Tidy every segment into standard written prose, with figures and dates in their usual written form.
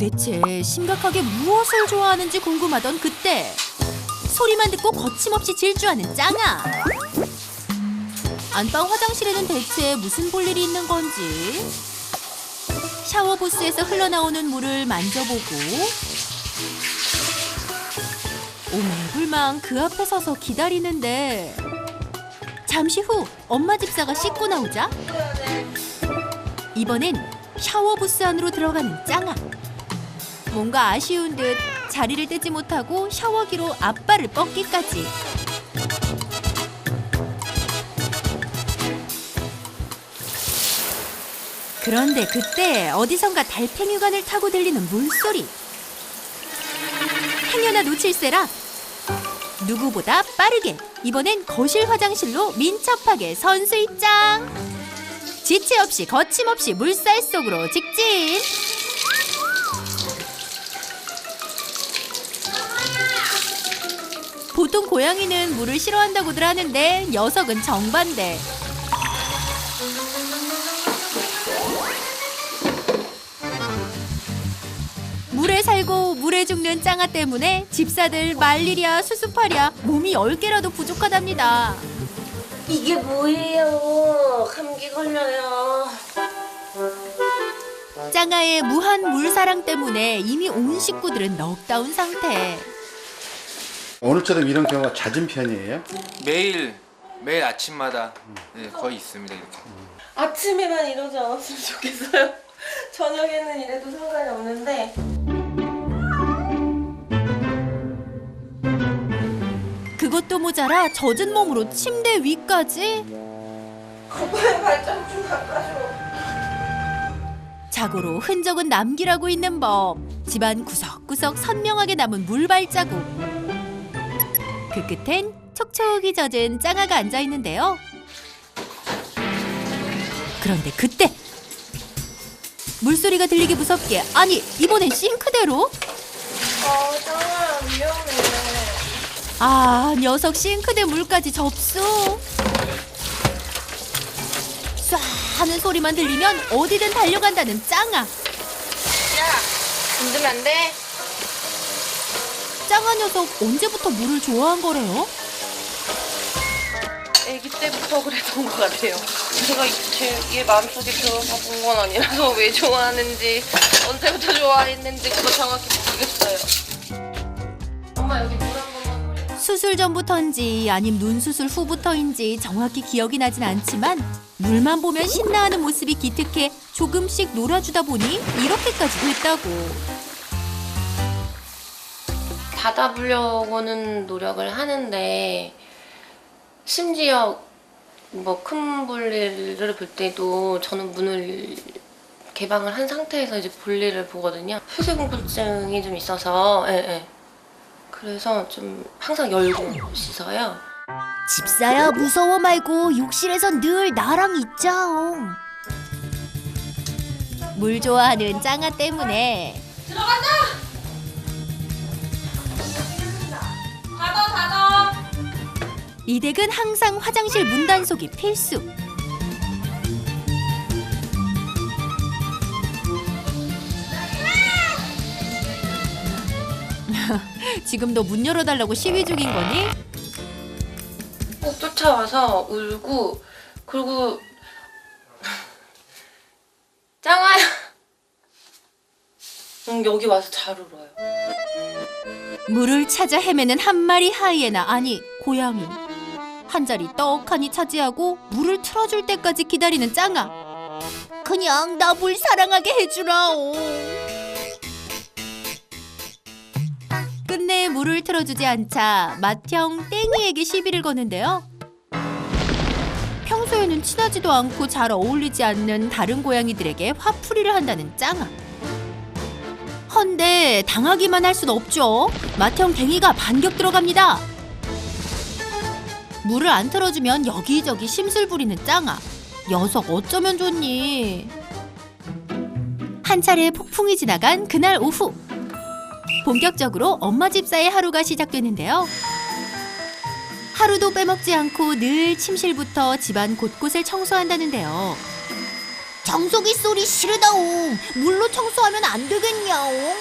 도대체 심각하게 무엇을 좋아하는지 궁금하던 그때 소리만 듣고 거침없이 질주하는 짱아. 안방 화장실에는 대체 무슨 볼일이 있는 건지 샤워 부스에서 흘러나오는 물을 만져보고 오매불망 그 앞에 서서 기다리는데 잠시 후 엄마 집사가 씻고 나오자 이번엔 샤워 부스 안으로 들어가는 짱아. 뭔가 아쉬운 듯 자리를 뜨지 못하고 샤워기로 앞발을 뻗기까지. 그런데 그때 어디선가 달팽이관을 타고 들리는 물소리. 행여나 놓칠세라 누구보다 빠르게 이번엔 거실 화장실로 민첩하게 선수 입장. 지체 없이 거침없이 물살 속으로 직진. 보통 고양이는 물을 싫어한다고들 하는데 녀석은 정반대. 물에 살고 물에 죽는 짱아 때문에 집사들 말일이야 수습하랴 몸이 10개라도 부족하답니다. 이게 뭐예요? 감기 걸려요. 짱아의 무한 물사랑 때문에 이미 온 식구들은 넉다운 상태. 오늘처럼 이런 경우가 잦은 편이에요? 매일 아침마다 네, 거의 있습니다 이렇게. 아침에만 이러지 않았으면 좋겠어요. 저녁에는 이래도 상관이 없는데. 그것도 모자라 젖은 몸으로 침대 위까지. 거봐요, 발자국 좀 닦아줘. 자고로 흔적은 남기라고 있는 법. 집안 구석구석 선명하게 남은 물발자국. 그 끝엔 촉촉이 젖은 짱아가 앉아있는데요. 그런데 그때 물소리가 들리기 무섭게, 아니 이번엔 싱크대로? 짱아 위험해. 아, 녀석 싱크대 물까지 접수. 쏴 하는 소리만 들리면 어디든 달려간다는 짱아. 야, 건드면 안 돼. 짱아 녀석 언제부터 물을 좋아한 거래요? 아기 때부터 그랬던 것 같아요. 제가 얘 마음속에 들어가 본 건 아니라서 왜 좋아하는지, 언제부터 좋아했는지 그거 정확히 모르겠어요. 엄마 여기 물 한 번만 뿌려. 수술 전부터인지 아님 눈 수술 후부터인지 정확히 기억이 나진 않지만 물만 보면 신나하는 모습이 기특해 조금씩 놀아주다 보니 이렇게까지 됐다고. 닫아보려고는 노력을 하는데 심지어 뭐 큰 볼일을 볼 때도 저는 문을 개방을 한 상태에서 이제 볼일을 보거든요. 폐쇄공포증이 좀 있어서 그래서 좀 항상 열고 씻어요. 집사야 무서워 말고 욕실에선 늘 나랑 있자옹. 물 좋아하는 짱아 때문에 들어간다! 닫아! 이 댁은 항상 화장실 문 단속이 필수. 지금도 문 열어달라고 시위 중인 거니? 꼭 쫓아와서 울고, 그리고 짱아야. 여기 와서 잘 울어요. 물을 찾아 헤매는 한 마리 하이에나, 아니 고양이. 한 자리 떡하니 차지하고 물을 틀어줄 때까지 기다리는 짱아. 그냥 나 물 사랑하게 해주라오. 끝내 물을 틀어주지 않자 맏형 땡이에게 시비를 거는데요. 평소에는 친하지도 않고 잘 어울리지 않는 다른 고양이들에게 화풀이를 한다는 짱아. 헌데 당하기만 할 순 없죠. 맏형 갱이가 반격 들어갑니다. 물을 안 틀어주면 여기저기 심술 부리는 짱아. 녀석 어쩌면 좋니. 한 차례 폭풍이 지나간 그날 오후, 본격적으로 엄마 집사의 하루가 시작되는데요. 하루도 빼먹지 않고 늘 침실부터 집안 곳곳을 청소한다는데요. 청소기 소리 싫으다옹. 물로 청소하면 안 되겠냐옹.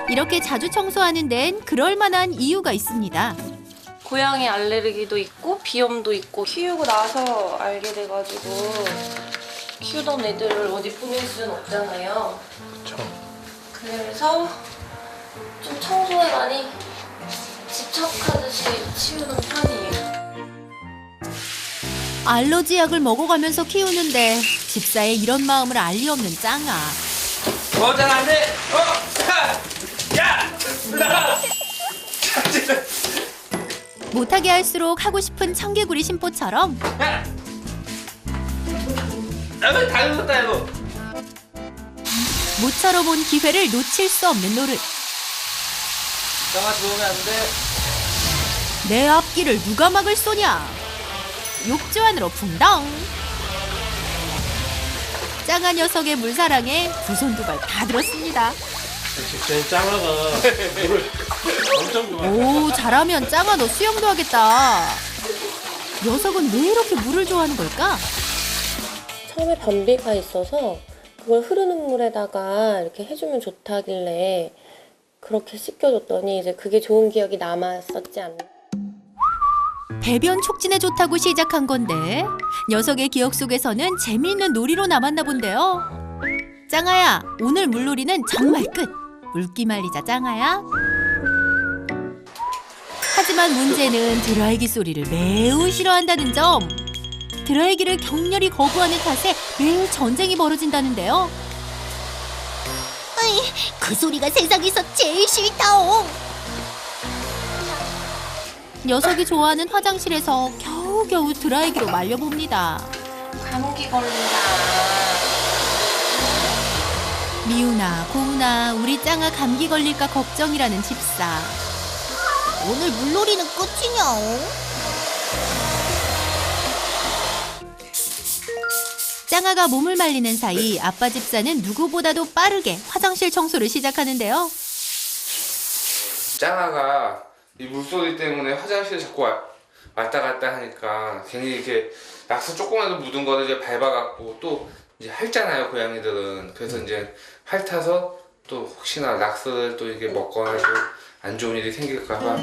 이렇게 자주 청소하는 데는 그럴 만한 이유가 있습니다. 고양이 알레르기도 있고 비염도 있고 키우고 나서 알게 돼가지고 키우던 애들을 어디 보낼 수는 없잖아요. 그래서 좀 청소에 많이 집착하듯이 치우는 편이에요. 알러지 약을 먹어가면서 키우는데 집사의 이런 마음을 알 리 없는 짱아. 잘 안 돼. 야! 못하게 할수록 하고 싶은 청개구리 심보처럼 나도 다 익었다 이거. 모처럼 온 기회를 놓칠 수 없는 노릇. 장아 들어오면 안 돼. 내 앞길을 누가 막을 쏘냐. 욕조 안으로 풍덩. 짱아 녀석의 물사랑에 두 손 두 발 다 들었습니다. 집사인 짱아가 물을 엄청 좋아해. 오, 잘하면 짱아 너 수영도 하겠다. 녀석은 왜 이렇게 물을 좋아하는 걸까? 처음에 변비가 있어서 그걸 흐르는 물에다가 이렇게 해주면 좋다길래 그렇게 씻겨줬더니 이제 그게 좋은 기억이 남았었지 않나. 배변 촉진에 좋다고 시작한 건데 녀석의 기억 속에서는 재미있는 놀이로 남았나 본데요. 짱아야, 오늘 물놀이는 정말 끝. 물기 말리자 짱아야. 하지만 문제는 드라이기 소리를 매우 싫어한다는 점. 드라이기를 격렬히 거부하는 탓에 매일 전쟁이 벌어진다는데요. 으이, 그 소리가 세상에서 제일 싫다옹. 녀석이 좋아하는 화장실에서 겨우겨우 드라이기로 말려봅니다. 감기 걸린다. 미우나 고우나 우리 짱아 감기 걸릴까 걱정이라는 집사. 오늘 물놀이는 끝이냐? 짱아가 몸을 말리는 사이 아빠 집사는 누구보다도 빠르게 화장실 청소를 시작하는데요. 짱아가 이 물소리 때문에 화장실에 자꾸 왔다 갔다 하니까 괜히 이렇게 낙서 조금이라도 묻은 거를 이제 밟아갖고 또 이제 핥잖아요, 고양이들은. 그래서 이제 핥아서 또 혹시나 낙서를 또 이게 먹거나 또 안 좋은 일이 생길까봐.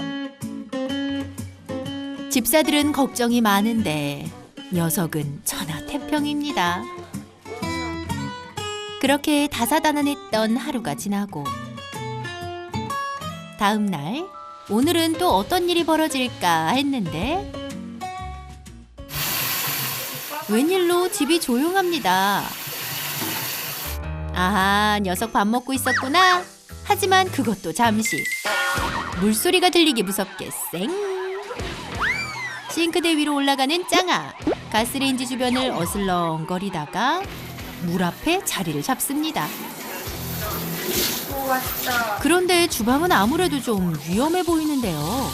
집사들은 걱정이 많은데 녀석은 천하태평입니다. 그렇게 다사다난했던 하루가 지나고 다음 날 오늘은 또 어떤 일이 벌어질까 했는데 웬일로 집이 조용합니다. 아하, 녀석 밥 먹고 있었구나. 하지만 그것도 잠시. 물소리가 들리기 무섭게 쌩. 싱크대 위로 올라가는 짱아. 가스레인지 주변을 어슬렁거리다가 물 앞에 자리를 잡습니다. 오, 왔다. 그런데 주방은 아무래도 좀 위험해 보이는데요.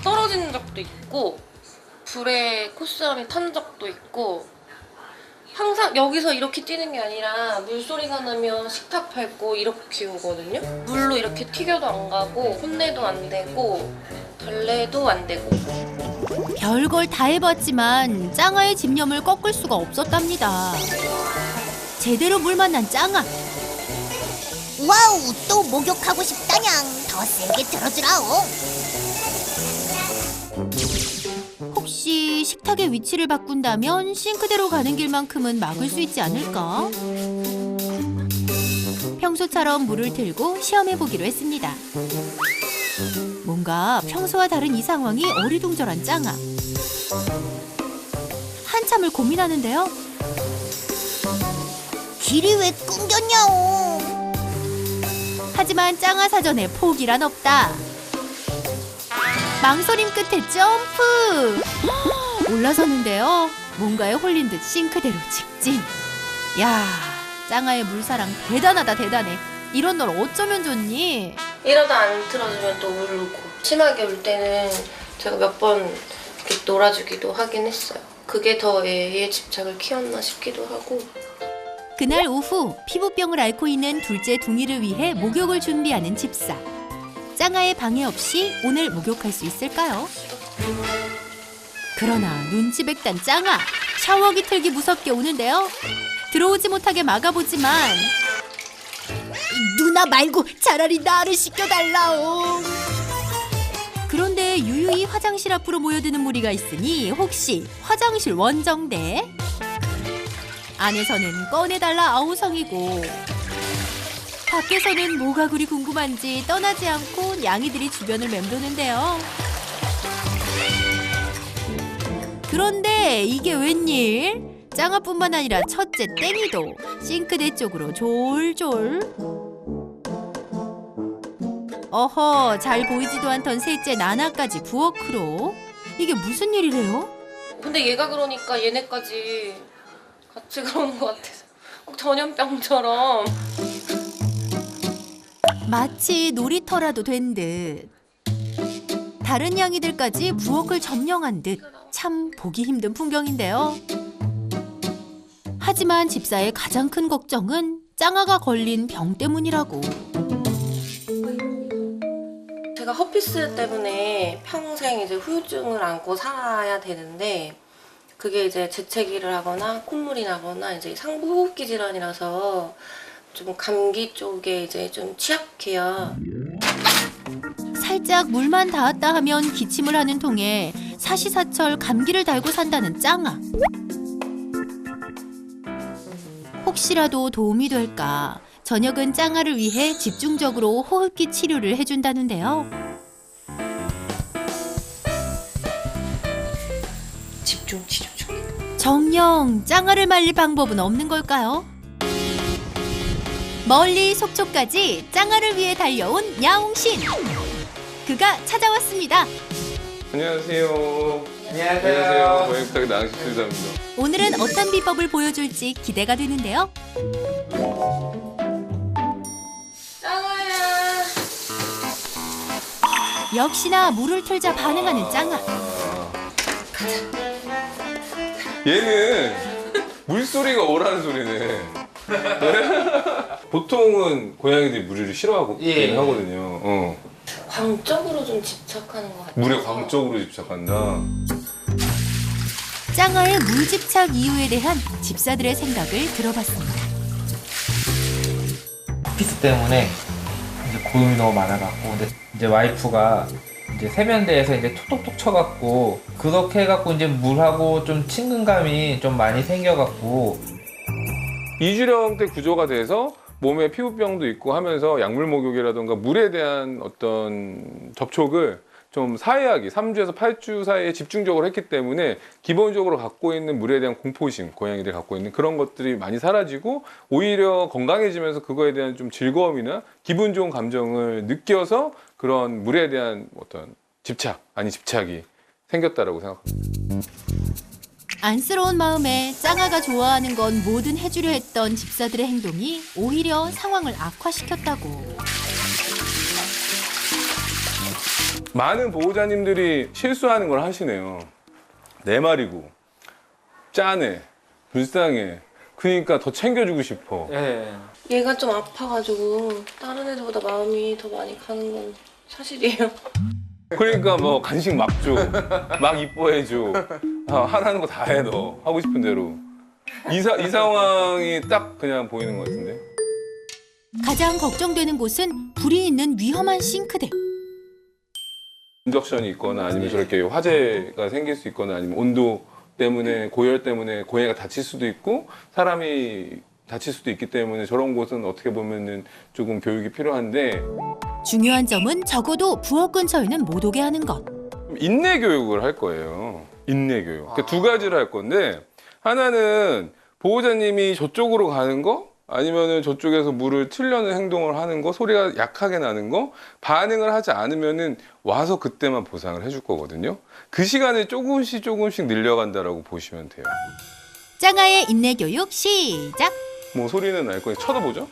떨어지는 적도 있고 불에 코스염이 탄 적도 있고 항상 여기서 이렇게 뛰는 게 아니라 물소리가 나면 식탁 밟고 이렇게 키우거든요. 물로 이렇게 튀겨도 안 가고 혼내도 안 되고 달래도 안 되고. 별걸 다 해봤지만 짱아의 집념을 꺾을 수가 없었답니다. 제대로 물 만난 짱아. 와우, 또 목욕하고 싶다냥. 더 세게 들어주라오. 혹시 식탁의 위치를 바꾼다면 싱크대로 가는 길만큼은 막을 수 있지 않을까? 평소처럼 물을 틀고 시험해보기로 했습니다. 뭔가 평소와 다른 이 상황이 어리둥절한 짱아. 한참을 고민하는데요. 길이 왜 끊겼냐오. 하지만 짱아 사전에 포기란 없다. 망설임 끝에 점프! 올라서는데요. 뭔가에 홀린 듯 싱크대로 직진. 야, 짱아의 물사랑 대단하다 대단해. 이런 널 어쩌면 좋니? 이러다 안 틀어주면 또 울고 심하게 울 때는 제가 몇 번 이렇게 놀아주기도 하긴 했어요. 그게 더 애의 집착을 키웠나 싶기도 하고. 그날 오후 피부병을 앓고 있는 둘째 둥이를 위해 목욕을 준비하는 집사. 짱아의 방해 없이 오늘 목욕할 수 있을까요? 그러나 눈치백단 짱아 샤워기 틀기 무섭게 오는데요. 들어오지 못하게 막아보지만 누나 말고 차라리 나를 시켜달라오. 그런데 유유히 화장실 앞으로 모여드는 무리가 있으니 혹시 화장실 원정대? 안에서는 꺼내달라 아우성이고 밖에서는 뭐가 그리 궁금한지 떠나지 않고 냥이들이 주변을 맴도는데요. 그런데 이게 웬일? 짱아뿐만 아니라 첫째 땡이도 싱크대 쪽으로 졸졸. 어허, 잘 보이지도 않던 셋째 나나까지 부엌으로. 이게 무슨 일이래요? 근데 얘가 그러니까 얘네까지 같이 그러는 것 같아서 꼭 전염병처럼. 마치 놀이터라도 된 듯. 다른 양이들까지 부엌을 점령한 듯 참 보기 힘든 풍경인데요. 하지만 집사의 가장 큰 걱정은 짱아가 걸린 병 때문이라고. 제가 허피스 때문에 평생 이제 후유증을 안고 살아야 되는데 그게 이제 재채기를 하거나 콧물이 나거나 이제 상부 호흡기 질환이라서 좀 감기 쪽에 이제 좀 취약해요. 살짝 물만 닿았다 하면 기침을 하는 통에 사시사철 감기를 달고 산다는 짱아. 혹시라도 도움이 될까 저녁은 짱아를 위해 집중적으로 호흡기 치료를 해준다는데요. 집중 치료 중. 정녕 짱아를 말릴 방법은 없는 걸까요? 멀리 속초까지 짱아를 위해 달려온 야옹신. 그가 찾아왔습니다. 안녕하세요. 안녕하세요. 고행부탁의 나항식 수리사입니다. 오늘은 어떤 비법을 보여줄지 기대가 되는데요. 짱아야. 역시나 물을 틀자 반응하는 짱아. 얘는 물소리가 오라는 소리네. 보통은 고양이들이 물을 싫어하고 예. 하거든요. 광적으로 좀 집착하는 것 같아요. 물에 광적으로 집착한다. 짱아의 물 집착 이유에 대한 집사들의 생각을 들어봤습니다. 피스 때문에 이제 고용이 너무 많아갖고 근데 이제 와이프가 이제 세면대에서 이제 톡톡톡 쳐갖고 그렇게 해갖고 이제 물하고 좀 친근감이 좀 많이 생겨갖고 이주령 때 구조가 돼서 몸에 피부병도 있고 하면서 약물 목욕이라던가 물에 대한 어떤 접촉을 좀 사회하기 3주에서 8주 사이에 집중적으로 했기 때문에 기본적으로 갖고 있는 물에 대한 공포심, 고양이들이 갖고 있는 그런 것들이 많이 사라지고 오히려 건강해지면서 그거에 대한 좀 즐거움이나 기분 좋은 감정을 느껴서 그런 물에 대한 어떤 집착, 아니 집착이 생겼다라고 생각합니다. 안쓰러운 마음에 짱아가 좋아하는 건 뭐든 해주려 했던 집사들의 행동이 오히려 상황을 악화시켰다고. 많은 보호자님들이 실수하는 걸 하시네요. 내 말이고 짠해, 불쌍해. 그러니까 더 챙겨주고 싶어. 예. 얘가 좀 아파가지고 다른 애들보다 마음이 더 많이 가는 건 사실이에요. 그러니까 뭐 간식 막 줘, 막 이뻐해줘. 하라는 거 다 해 너. 하고 싶은 대로. 이 상황이 딱 그냥 보이는 것 같은데. 가장 걱정되는 곳은 불이 있는 위험한 싱크대. 인덕션이 있거나 아니면 저렇게 화재가 생길 수 있거나 아니면 온도 때문에 고열 때문에 고양이가 다칠 수도 있고 사람이 다칠 수도 있기 때문에 저런 곳은 어떻게 보면은 조금 교육이 필요한데 중요한 점은 적어도 부엌 근처에는 못 오게 하는 것. 인내 교육을 할 거예요. 인내 교육. 그러니까 두 가지를 할 건데 하나는 보호자님이 저쪽으로 가는 거 아니면은 저쪽에서 물을 틀려는 행동을 하는 거, 소리가 약하게 나는 거, 반응을 하지 않으면은 와서 그때만 보상을 해줄 거거든요. 그 시간을 조금씩 늘려간다라고 보시면 돼요. 짱아의 인내 교육 시작. 뭐 소리는 날 거예요. 쳐다보죠?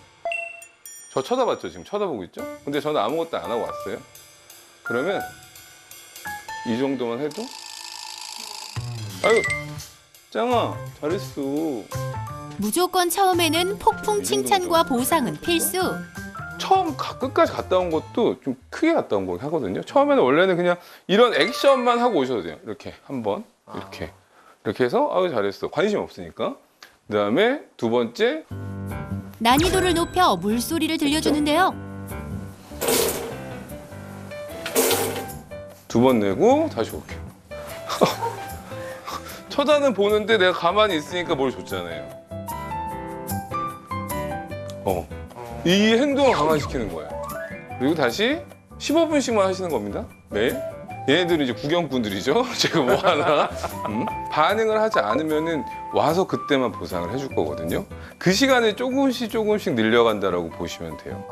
저 쳐다봤죠? 지금 쳐다보고 있죠? 근데 저는 아무것도 안 하고 왔어요. 그러면 이 정도만 해도 아유 짱아 잘했어. 무조건 처음에는 폭풍 칭찬과 보상은 필수. 처음 끝까지 갔다 온 것도 좀 크게 갔다 온 거긴 하거든요. 처음에는 원래는 그냥 이런 액션만 하고 오셔도 돼요. 이렇게 한번 이렇게 해서 아유 잘했어. 관심 없으니까. 그다음에 두 번째 난이도를 높여 물소리를 들려주는데요. 두 번 내고 다시 올게. 쳐다는 보는데 내가 가만히 있으니까 뭘 줬잖아요. 이 행동을 강화시키는 거예요. 그리고 다시 15분씩만 하시는 겁니다. 매일. 얘네들은 이제 구경꾼들이죠. 제가 뭐 하나 반응을 하지 않으면은 와서 그때만 보상을 해줄 거거든요. 그 시간을 조금씩 늘려간다라고 보시면 돼요.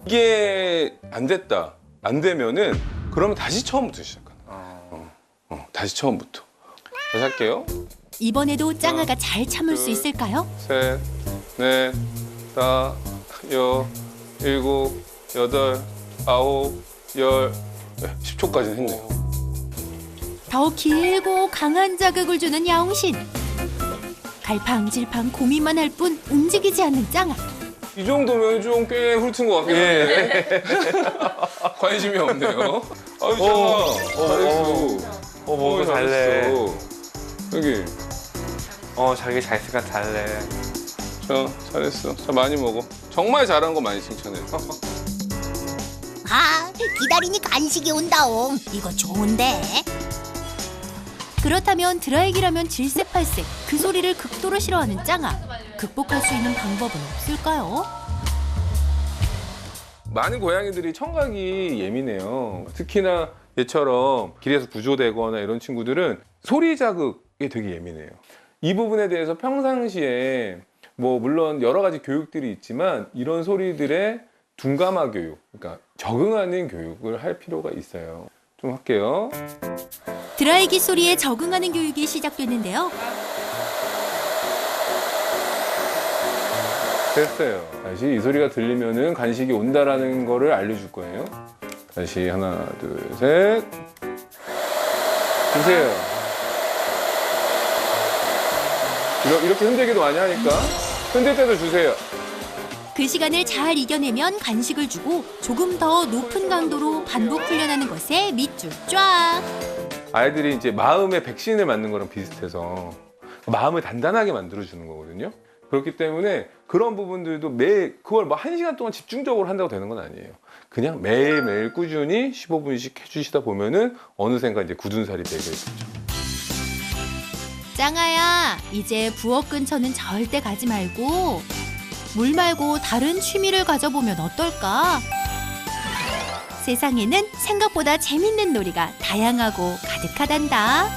이게 안 됐다, 안 되면은 그러면 다시 처음부터 시작하는 거예요. 다시 처음부터. 다시 할게요. 이번에도 짱아가 잘 참을 수 있을까요? 셋, 넷, 다, 여, 일곱, 여덟, 아홉, 열, 10초까지는 했네요. 더 길고 강한 자극을 주는 야옹신. 갈팡질팡 고민만 할 뿐 움직이지 않는 짱아. 이 정도면 좀 꽤 훑은 것 같긴 한데 관심이 없네요. 아유 짱아, 잘했어. 먹어 잘래. 여기, 자기 잘 쓰니까 잘래. 자, 잘했어. 자, 많이 먹어. 정말 잘한 거 많이 칭찬해줘. 아, 기다리니 간식이 온다옹. 이거 좋은데. 그렇다면 드라이기라면 질색팔색 그 소리를 극도로 싫어하는 짱아. 극복할 수 있는 방법은 없을까요? 많은 고양이들이 청각이 예민해요. 특히나 얘처럼 길에서 구조되거나 이런 친구들은 소리 자극에 되게 예민해요. 이 부분에 대해서 평상시에 뭐 물론 여러 가지 교육들이 있지만 이런 소리들의 둔감화 교육, 그러니까 적응하는 교육을 할 필요가 있어요. 좀 할게요. 드라이기 소리에 적응하는 교육이 시작됐는데요. 됐어요. 다시 이 소리가 들리면은 간식이 온다라는 거를 알려줄 거예요. 다시 하나, 둘, 셋. 주세요. 이렇게 흔들기도 많이 하니까 흔들 때도 주세요. 그 시간을 잘 이겨내면 간식을 주고 조금 더 높은 강도로 반복 훈련하는 것에 밑줄 쫙. 아이들이 이제 마음의 백신을 맞는 거랑 비슷해서 마음을 단단하게 만들어주는 거거든요. 그렇기 때문에 그런 부분들도 그걸 뭐 1시간 동안 집중적으로 한다고 되는 건 아니에요. 그냥 매일매일 꾸준히 15분씩 해주시다 보면은 어느샌가 이제 굳은 살이 되게 되죠. 짱아야, 이제 부엌 근처는 절대 가지 말고 물 말고 다른 취미를 가져보면 어떨까? 세상에는 생각보다 재밌는 놀이가 다양하고 가득하단다.